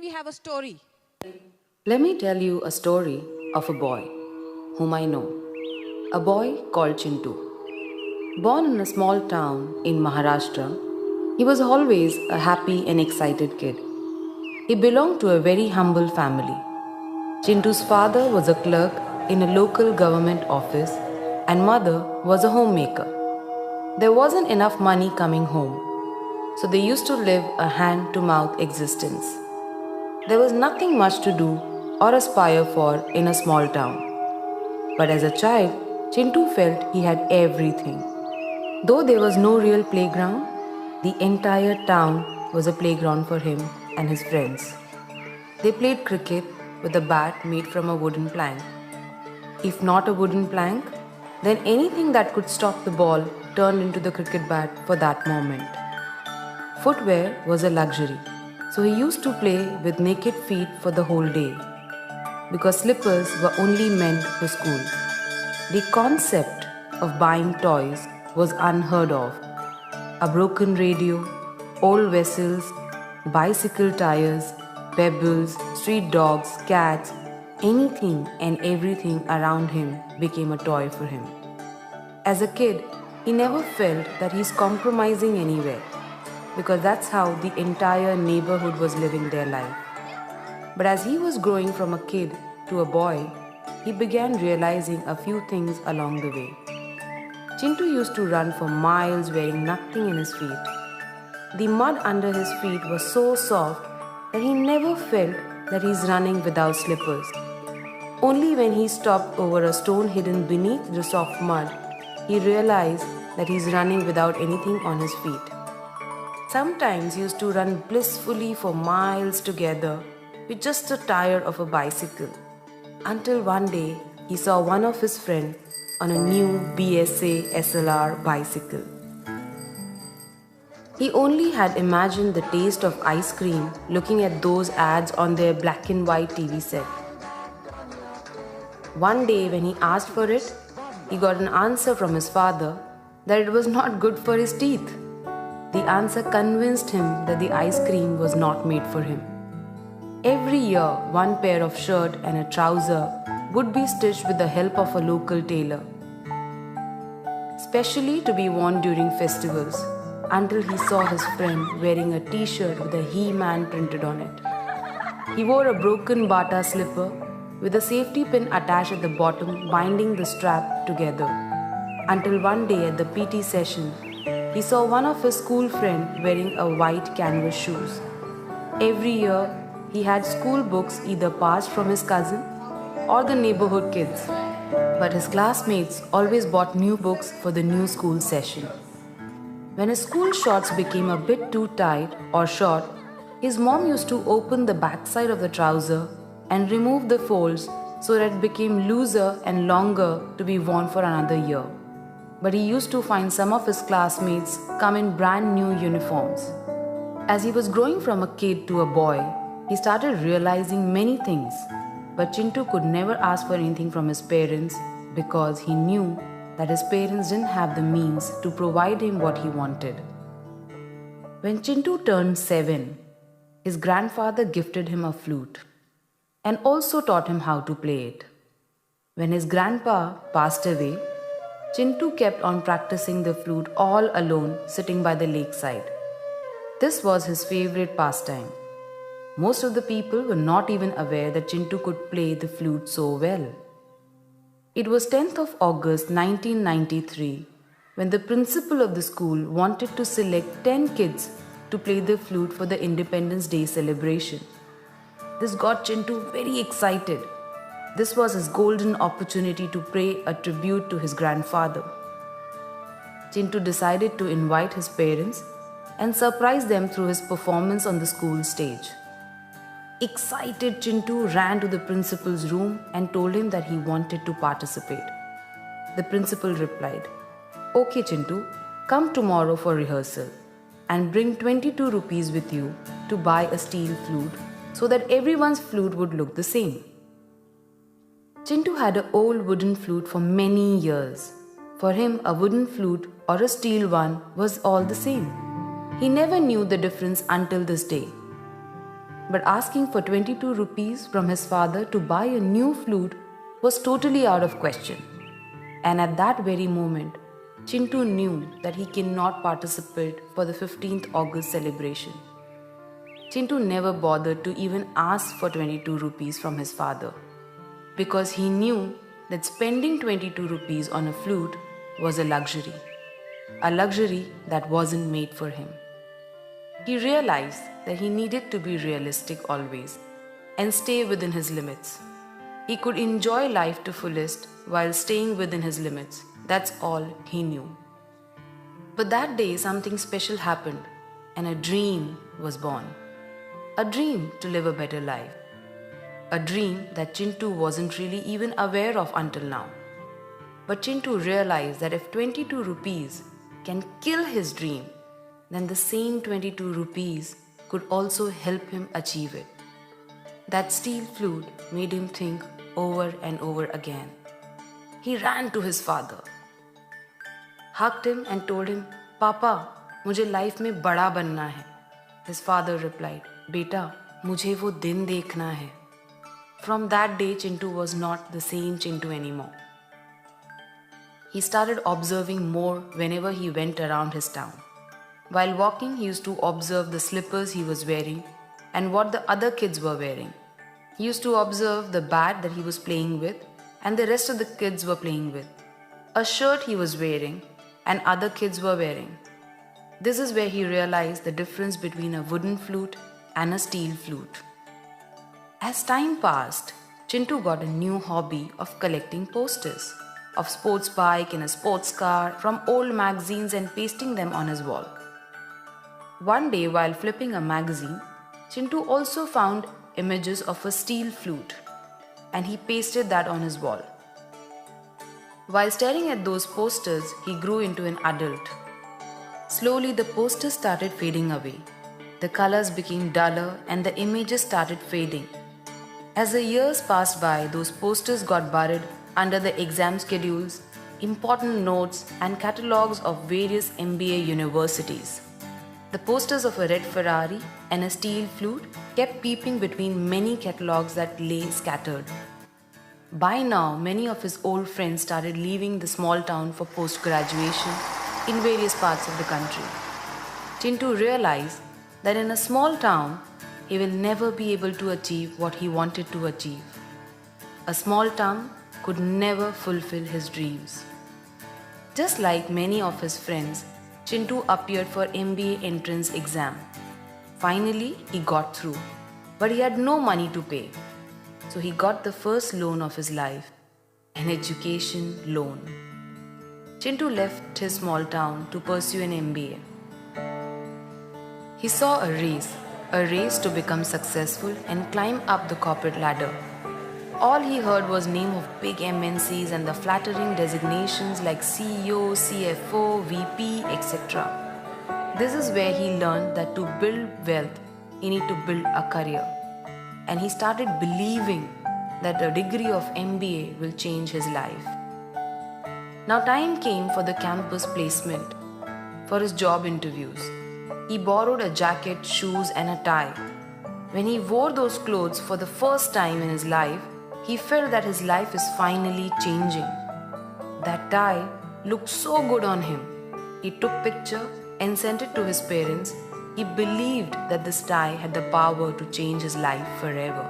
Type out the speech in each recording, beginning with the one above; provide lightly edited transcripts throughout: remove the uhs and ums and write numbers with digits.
we have a story. Let me tell you a story of a boy whom I know. A boy called Chintu. Born in a small town in Maharashtra, he was always a happy and excited kid. He belonged to a very humble family. Chintu's father was a clerk in a local government office and mother was a homemaker. There wasn't enough money coming home, so they used to live a hand to mouth existence. There was nothing much to do or aspire for in a small town. But as a child, Chintu felt he had everything. Though there was no real playground, the entire town was a playground for him and his friends. They played cricket with a bat made from a wooden plank. If not a wooden plank, then anything that could stop the ball turned into the cricket bat for that moment. Footwear was a luxury, so he used to play with naked feet for the whole day because slippers were only meant for school. The concept of buying toys was unheard of. A broken radio, old vessels, bicycle tires, pebbles, street dogs, cats, anything and everything around him became a toy for him. As a kid, he never felt that he's compromising anywhere because that's how the entire neighborhood was living their life. But as he was growing from a kid to a boy, he began realizing a few things along the way. Chintu used to run for miles wearing nothing in his feet. The mud under his feet was so soft that he never felt that he's running without slippers. Only when he stopped over a stone hidden beneath the soft mud, he realized that he's running without anything on his feet. Sometimes he used to run blissfully for miles together with just a tire of a bicycle. Until one day, he saw one of his friends on a new BSA SLR bicycle. He only had imagined the taste of ice cream looking at those ads on their black and white TV set. One day, when he asked for it, he got an answer from his father that it was not good for his teeth. The answer convinced him that the ice cream was not made for him. Every year, one pair of shirt and a trouser would be stitched with the help of a local tailor, specially to be worn during festivals, until he saw his friend wearing a t-shirt with a He-Man printed on it. He wore a broken Bata slipper with a safety pin attached at the bottom binding the strap together, until one day at the PT session, he saw one of his school friends wearing a white canvas shoes. Every year, he had school books either passed from his cousin or the neighborhood kids. But his classmates always bought new books for the new school session. When his school shorts became a bit too tight or short, his mom used to open the backside of the trouser and remove the folds so that it became looser and longer to be worn for another year. But he used to find some of his classmates come in brand new uniforms. As he was growing from a kid to a boy, he started realizing many things. But Chintu could never ask for anything from his parents because he knew that his parents didn't have the means to provide him what he wanted. When Chintu turned 7, his grandfather gifted him a flute and also taught him how to play it. When his grandpa passed away, Chintu kept on practicing the flute all alone sitting by the lakeside. This was his favorite pastime. Most of the people were not even aware that Chintu could play the flute so well. It was 10th of August 1993 when the principal of the school wanted to select 10 kids to play the flute for the Independence Day celebration. This got Chintu very excited. This was his golden opportunity to pay a tribute to his grandfather. Chintu decided to invite his parents and surprise them through his performance on the school stage. Excited, Chintu ran to the principal's room and told him that he wanted to participate. The principal replied, "Okay, Chintu, come tomorrow for rehearsal and bring 22 rupees with you to buy a steel flute so that everyone's flute would look the same." Chintu had an old wooden flute for many years. For him, a wooden flute or a steel one was all the same. He never knew the difference until this day. but asking for 22 rupees from his father to buy a new flute was totally out of question. And at that very moment, Chintu knew that he cannot participate for the 15th August celebration. Chintu never bothered to even ask for 22 rupees from his father because he knew that spending 22 rupees on a flute was a luxury that wasn't made for him. He realized that he needed to be realistic always and stay within his limits. He could enjoy life to fullest while staying within his limits. That's all he knew. But that day something special happened and a dream was born. A dream to live a better life. A dream that Chintu wasn't really even aware of until now. But Chintu realized that if 22 rupees can kill his dream, then the same 22 rupees could also help him achieve it. That steel flute made him think over and over again. He ran to his father, hugged him and told him, "Papa, मुझे life में बड़ा बनना है." His father replied, "Beta, मुझे वो दिन देखना है." From that day, Chintu was not the same Chintu anymore. He started observing more whenever he went around his town. While walking, he used to observe the slippers he was wearing and what the other kids were wearing. He used to observe the bat that he was playing with and the rest of the kids were playing with, a shirt he was wearing and other kids were wearing. This is where he realized the difference between a wooden flute and a steel flute. As time passed, Chintu got a new hobby of collecting posters of sports bike and a sports car from old magazines and pasting them on his wall. One day while flipping a magazine, Chintu also found images of a steel flute and he pasted that on his wall. While staring at those posters, he grew into an adult. Slowly the posters started fading away. The colors became duller and the images started fading. As the years passed by, those posters got buried under the exam schedules, important notes, and catalogues of various MBA universities. The posters of a red Ferrari and a steel flute kept peeping between many catalogues that lay scattered. By now, many of his old friends started leaving the small town for post-graduation in various parts of the country. Chintu realized that in a small town, he will never be able to achieve what he wanted to achieve. A small town could never fulfill his dreams. Just like many of his friends, Chintu appeared for MBA entrance exam. Finally, he got through, but he had no money to pay. So he got the first loan of his life, an education loan. Chintu left his small town to pursue an MBA. He saw a race to become successful and climb up the corporate ladder. All he heard was name of big MNCs and the flattering designations like CEO, CFO, VP, etc. This is where he learned that to build wealth, you need to build a career. And he started believing that a degree of MBA will change his life. Now time came for the campus placement, for his job interviews. He borrowed a jacket, shoes and a tie. When he wore those clothes for the first time in his life, he felt that his life is finally changing. That tie looked so good on him. He took a picture and sent it to his parents. He believed that this tie had the power to change his life forever.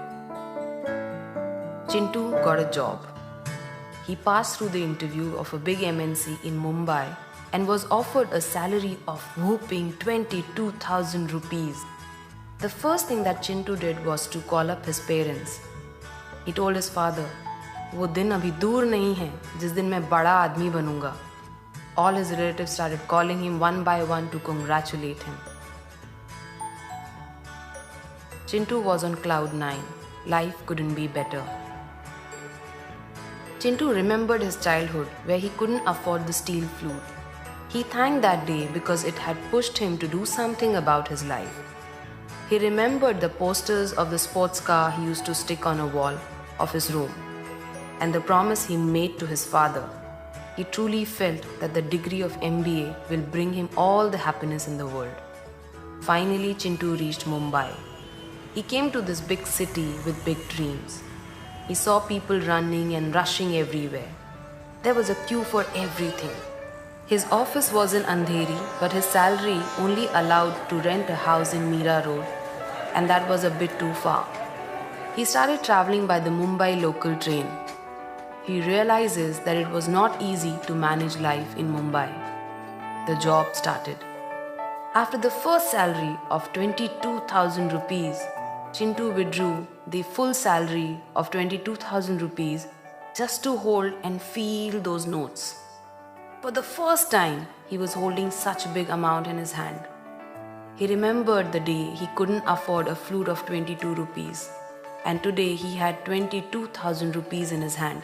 Chintu got a job. He passed through the interview of a big MNC in Mumbai and was offered a salary of whopping 22,000 rupees. The first thing that Chintu did was to call up his parents. He told his father, "वो दिन अभी दूर नहीं है जिस दिन मैं बड़ा आदमी बनूंगा." All his relatives started calling him one by one to congratulate him. Chintu was on cloud 9. Life couldn't be better. Chintu remembered his childhood where he couldn't afford the steel flute. He thanked that day because it had pushed him to do something about his life. He remembered the posters of the sports car he used to stick on a wall of his room and the promise he made to his father. He truly felt that the degree of MBA will bring him all the happiness in the world. Finally, Chintu reached Mumbai. He came to this big city with big dreams. He saw people running and rushing everywhere. There was a queue for everything. His office was in Andheri, but his salary only allowed to rent a house in Mira Road, and that was a bit too far. He started traveling by the Mumbai local train. He realizes that it was not easy to manage life in Mumbai. The job started. After the first salary of 22,000 rupees, Chintu withdrew the full salary of 22,000 rupees just to hold and feel those notes. For the first time, he was holding such a big amount in his hand. He remembered the day he couldn't afford a flute of 22 rupees, and today he had 22,000 rupees in his hand.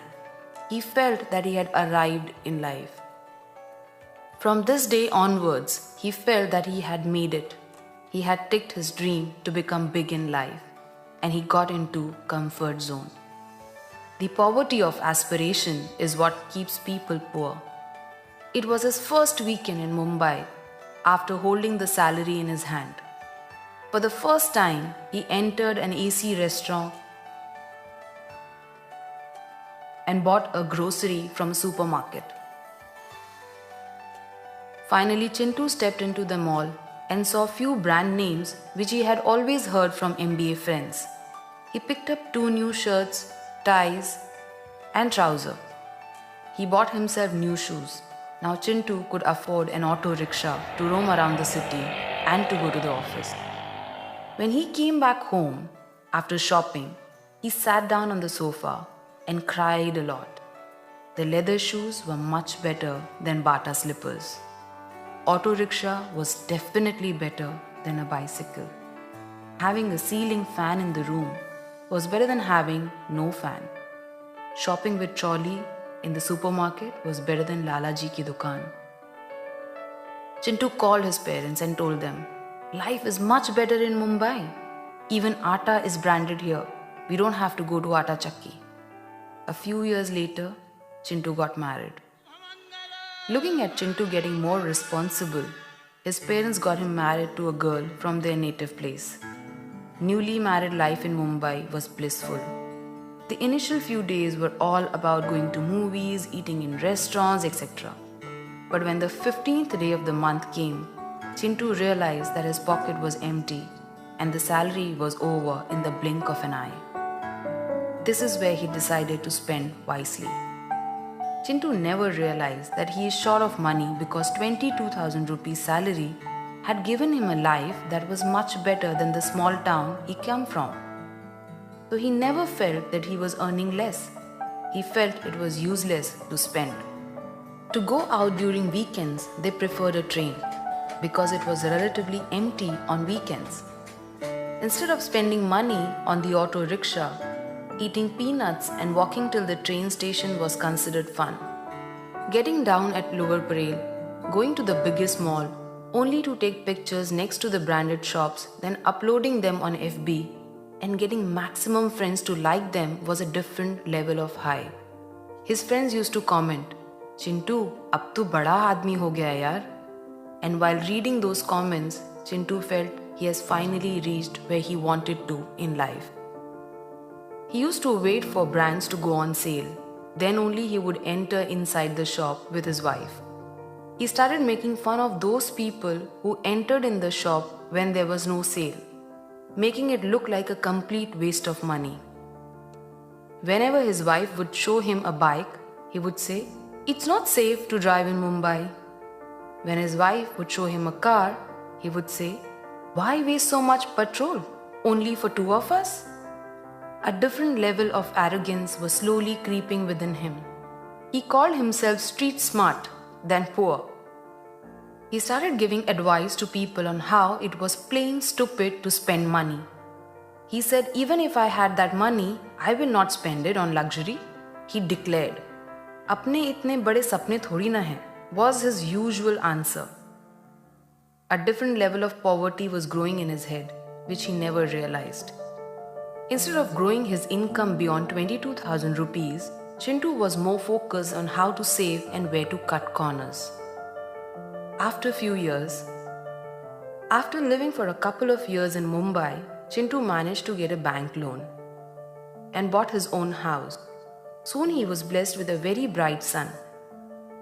He felt that he had arrived in life. From this day onwards, he felt that he had made it. He had ticked his dream to become big in life, and he got into comfort zone. The poverty of aspiration is what keeps people poor. It was his first weekend in Mumbai after holding the salary in his hand. For the first time, he entered an AC restaurant and bought a grocery from a supermarket. Finally, Chintu stepped into the mall and saw few brand names which he had always heard from MBA friends. He picked up 2 new shirts, ties, and trousers. He bought himself new shoes. Now Chintu could afford an auto rickshaw to roam around the city and to go to the office. When he came back home after shopping, he sat down on the sofa and cried a lot. The leather shoes were much better than Bata slippers. Auto rickshaw was definitely better than a bicycle. Having a ceiling fan in the room was better than having no fan. Shopping with trolley in the supermarket was better than Lalaji ki dukaan. Chintu called his parents and told them, "Life is much better in Mumbai. Even atta is branded here. We don't have to go to Atta Chakki." A few years later, Chintu got married. Looking at Chintu getting more responsible, his parents got him married to a girl from their native place. Newly married life in Mumbai was blissful. The initial few days were all about going to movies, eating in restaurants, etc. But when the 15th day of the month came, Chintu realized that his pocket was empty and the salary was over in the blink of an eye. This is where he decided to spend wisely. Chintu never realized that he is short of money because 22,000 rupees salary had given him a life that was much better than the small town he came from. So he never felt that he was earning less. He felt it was useless to spend. To go out during weekends, they preferred a train because it was relatively empty on weekends. Instead of spending money on the auto rickshaw, eating peanuts and walking till the train station was considered fun. Getting down at Lower Parel, going to the biggest mall, only to take pictures next to the branded shops, then uploading them on FB, and getting maximum friends to like them was a different level of high. His friends used to comment, "Chintu, ab tu bada aadmi ho gaya yaar." And while reading those comments, Chintu felt he has finally reached where he wanted to in life. He used to wait for brands to go on sale. Then only he would enter inside the shop with his wife. He started making fun of those people who entered in the shop when there was no sale, making it look like a complete waste of money. Whenever his wife would show him a bike, he would say, "It's not safe to drive in Mumbai." When his wife would show him a car, he would say, "Why waste so much petrol? Only for 2 of us?" A different level of arrogance was slowly creeping within him. He called himself street smart than poor. He started giving advice to people on how it was plain stupid to spend money. He said, "Even if I had that money, I will not spend it on luxury," he declared. "Apne itne bade sapne thodi na hai," was his usual answer. A different level of poverty was growing in his head, which he never realized. Instead of growing his income beyond 22,000 rupees, Chintu was more focused on how to save and where to cut corners. After a few years, after living for a couple of years in Mumbai, Chintu managed to get a bank loan and bought his own house. Soon he was blessed with a very bright son.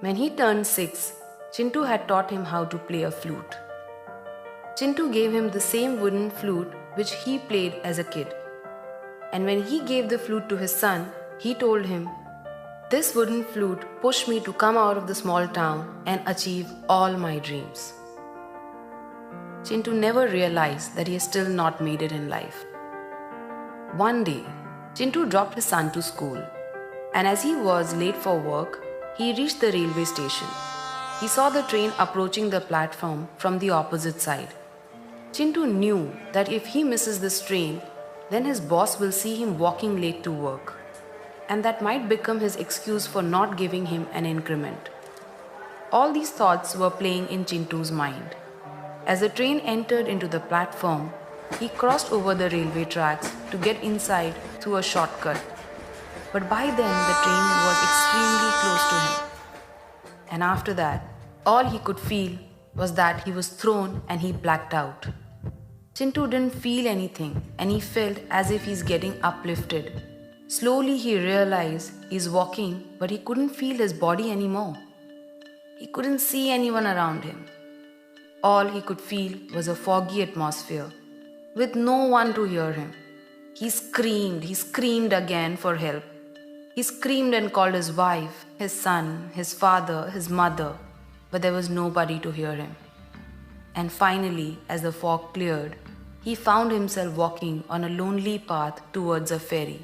When he turned 6, Chintu had taught him how to play a flute. Chintu gave him the same wooden flute which he played as a kid. And when he gave the flute to his son, he told him, "This wooden flute pushed me to come out of the small town and achieve all my dreams." Chintu never realized that he has still not made it in life. One day, Chintu dropped his son to school, and as he was late for work, he reached the railway station. He saw the train approaching the platform from the opposite side. Chintu knew that if he misses this train, then his boss will see him walking late to work, and that might become his excuse for not giving him an increment. All these thoughts were playing in Chintu's mind. As the train entered into the platform, he crossed over the railway tracks to get inside through a shortcut. But by then, the train was extremely close to him. And after that, all he could feel was that he was thrown and he blacked out. Chintu didn't feel anything and he felt as if he's getting uplifted. Slowly he realized he's walking, but he couldn't feel his body anymore. He couldn't see anyone around him. All he could feel was a foggy atmosphere, with no one to hear him. He screamed again for help. He screamed and called his wife, his son, his father, his mother, but there was nobody to hear him. And finally, as the fog cleared, he found himself walking on a lonely path towards a ferry.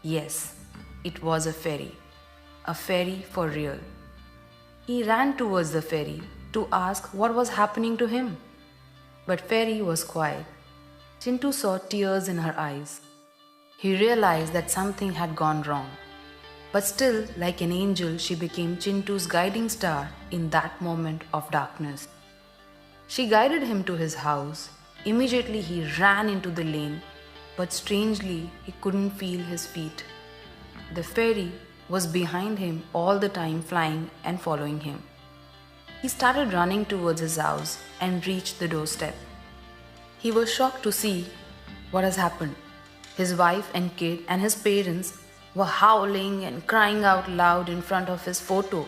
Yes, it was a ferry for real. He ran towards the ferry to ask what was happening to him. But ferry was quiet. Chintu saw tears in her eyes. He realized that something had gone wrong. But still, like an angel, she became Chintu's guiding star in that moment of darkness. She guided him to his house. Immediately he ran into the lane, but strangely he couldn't feel his feet. The ferry was behind him all the time, flying and following him. He started running towards his house and reached the doorstep. He was shocked to see what has happened. His wife and kid and his parents were howling and crying out loud in front of his photo.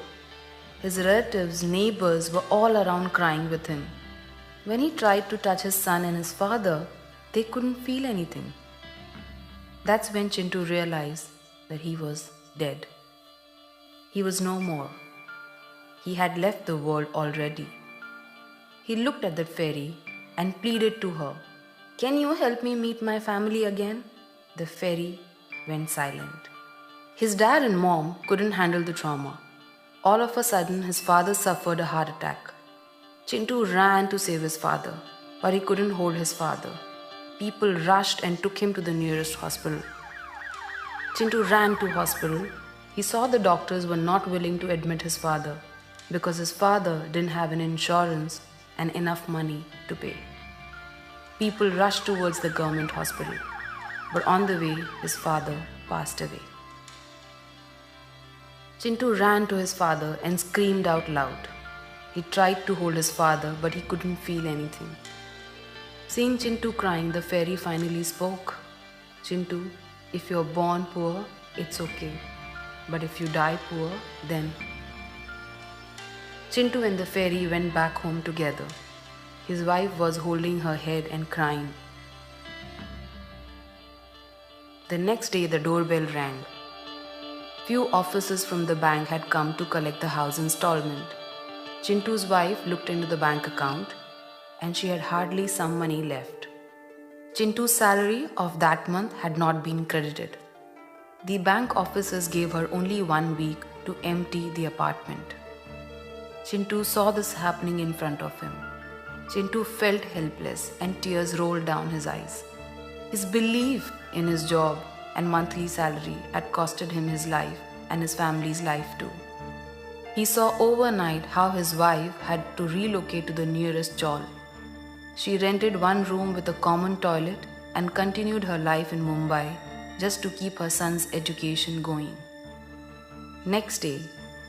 His relatives, neighbors were all around crying with him. When he tried to touch his son and his father, they couldn't feel anything. That's when Chintu realized that he was dead. He was no more. He had left the world already. He looked at the ferry and pleaded to her, "Can you help me meet my family again?" The ferry went silent. His dad and mom couldn't handle the trauma. All of a sudden, his father suffered a heart attack. Chintu ran to save his father, but he couldn't hold his father. People rushed and took him to the nearest hospital. Chintu ran to hospital. He saw the doctors were not willing to admit his father because his father didn't have an insurance and enough money to pay. People rushed towards the government hospital, but on the way, his father passed away. Chintu ran to his father and screamed out loud. He tried to hold his father, but he couldn't feel anything. Seeing Chintu crying, the fairy finally spoke. "Chintu, if you're born poor, it's okay. But if you die poor, then..." Chintu and the fairy went back home together. His wife was holding her head and crying. The next day, the doorbell rang. Few officers from the bank had come to collect the house installment. Chintu's wife looked into the bank account and she had hardly some money left. Chintu's salary of that month had not been credited. The bank officers gave her only 1 week to empty the apartment. Chintu saw this happening in front of him. Chintu felt helpless and tears rolled down his eyes. His belief in his job and monthly salary had costed him his life and his family's life too. He saw overnight how his wife had to relocate to the nearest chawl. She rented 1 room with a common toilet and continued her life in Mumbai just to keep her son's education going. Next day,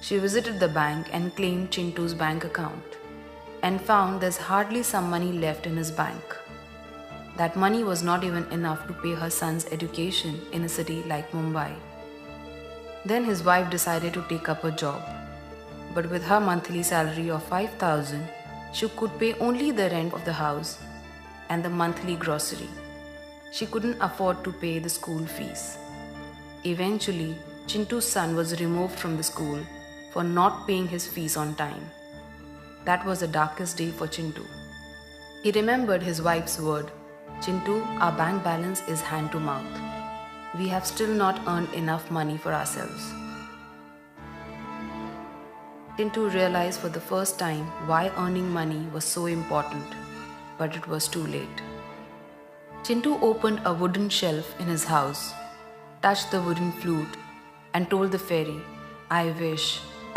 she visited the bank and claimed Chintu's bank account and found there's hardly some money left in his bank. that money was not even enough to pay her son's education in a city like Mumbai. Then his wife decided to take up a job. But with her monthly salary of 5,000, she could pay only the rent of the house and the monthly grocery. She couldn't afford to pay the school fees. Eventually, Chintu's son was removed from the school for not paying his fees on time. That was the darkest day for Chintu. He remembered his wife's word, "Chintu, our bank balance is hand to mouth. We have still not earned enough money for ourselves." Chintu realized for the first time why earning money was so important, but it was too late. Chintu opened a wooden shelf in his house, touched the wooden flute, and told the fairy, "I wish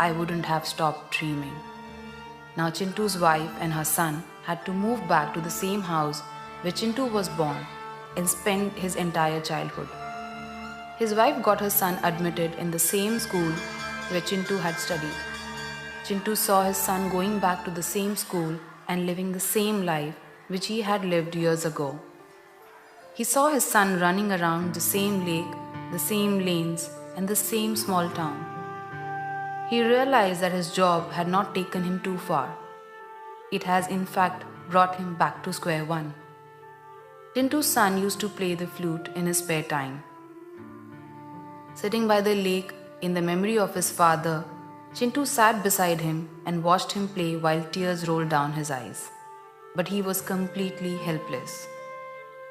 I wouldn't have stopped dreaming." Now Chintu's wife and her son had to move back to the same house where Chintu was born and spend his entire childhood. His wife got her son admitted in the same school where Chintu had studied. Chintu saw his son going back to the same school and living the same life which he had lived years ago. He saw his son running around the same lake, the same lanes, and the same small town. He realized that his job had not taken him too far. It has in fact brought him back to square one. Chintu's son used to play the flute in his spare time. Sitting by the lake in the memory of his father, Chintu sat beside him and watched him play while tears rolled down his eyes. But he was completely helpless.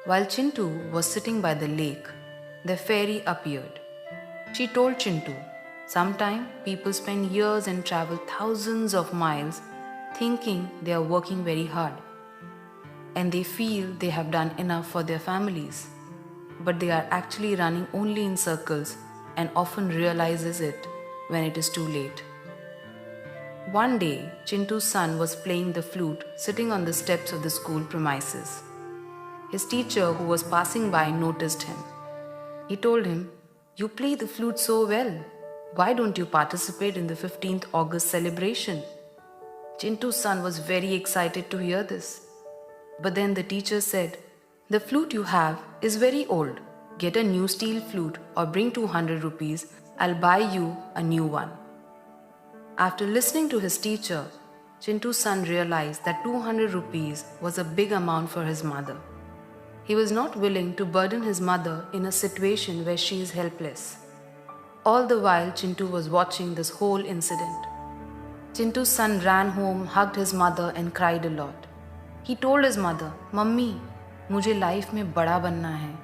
While Chintu was sitting by the lake, the fairy appeared. She told Chintu, "Sometimes people spend years and travel thousands of miles thinking they are working very hard. And they feel they have done enough for their families. But they are actually running only in circles and often realizes it when it is too late." One day, Chintu's son was playing the flute sitting on the steps of the school premises. His teacher, who was passing by, noticed him. He told him, "You play the flute so well. Why don't you participate in the 15th August celebration?" Chintu's son was very excited to hear this. But then the teacher said, "The flute you have is very old. Get a new steel flute or bring 200 rupees. I'll buy you a new one." After listening to his teacher, Chintu's son realized that 200 rupees was a big amount for his mother. He was not willing to burden his mother in a situation where she is helpless. All the while, Chintu was watching this whole incident. Chintu's son ran home, hugged his mother and cried a lot. He told his mother, "Mummy, मुझे life में बड़ा बनना है."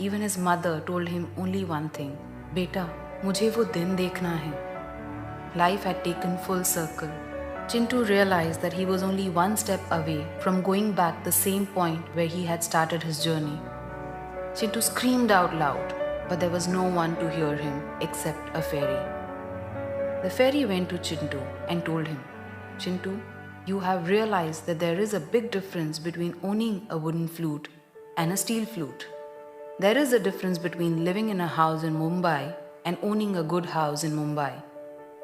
Even his mother told him only one thing, "बेटा, मुझे वो दिन देखना है." Life had taken full circle. Chintu realized that he was only one step away from going back the same point where he had started his journey. Chintu screamed out loud, but there was no one to hear him except a fairy. The fairy went to Chintu and told him, "Chintu, you have realized that there is a big difference between owning a wooden flute and a steel flute. There is a difference between living in a house in Mumbai and owning a good house in Mumbai.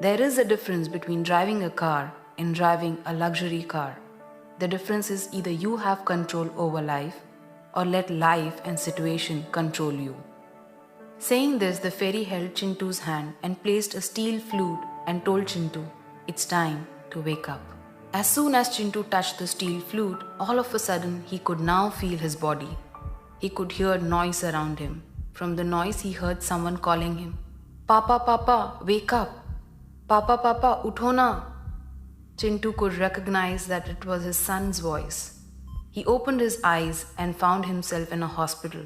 There is a difference between driving a car and driving a luxury car. The difference is either you have control over life or let life and situation control you." Saying this, the fairy held Chintu's hand and placed a steel flute and told Chintu, "It's time to wake up." As soon as Chintu touched the steel flute, all of a sudden he could now feel his body. He could hear noise around him. From the noise, he heard someone calling him, "Papa, Papa, wake up. Papa, Papa, utho na." Chintu could recognize that it was his son's voice. He opened his eyes and found himself in a hospital.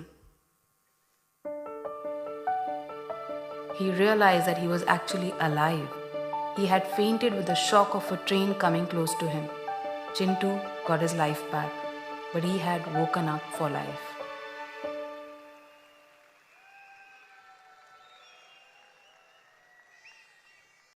He realized that he was actually alive. He had fainted with the shock of a train coming close to him. Chintu got his life back, but he had woken up for life.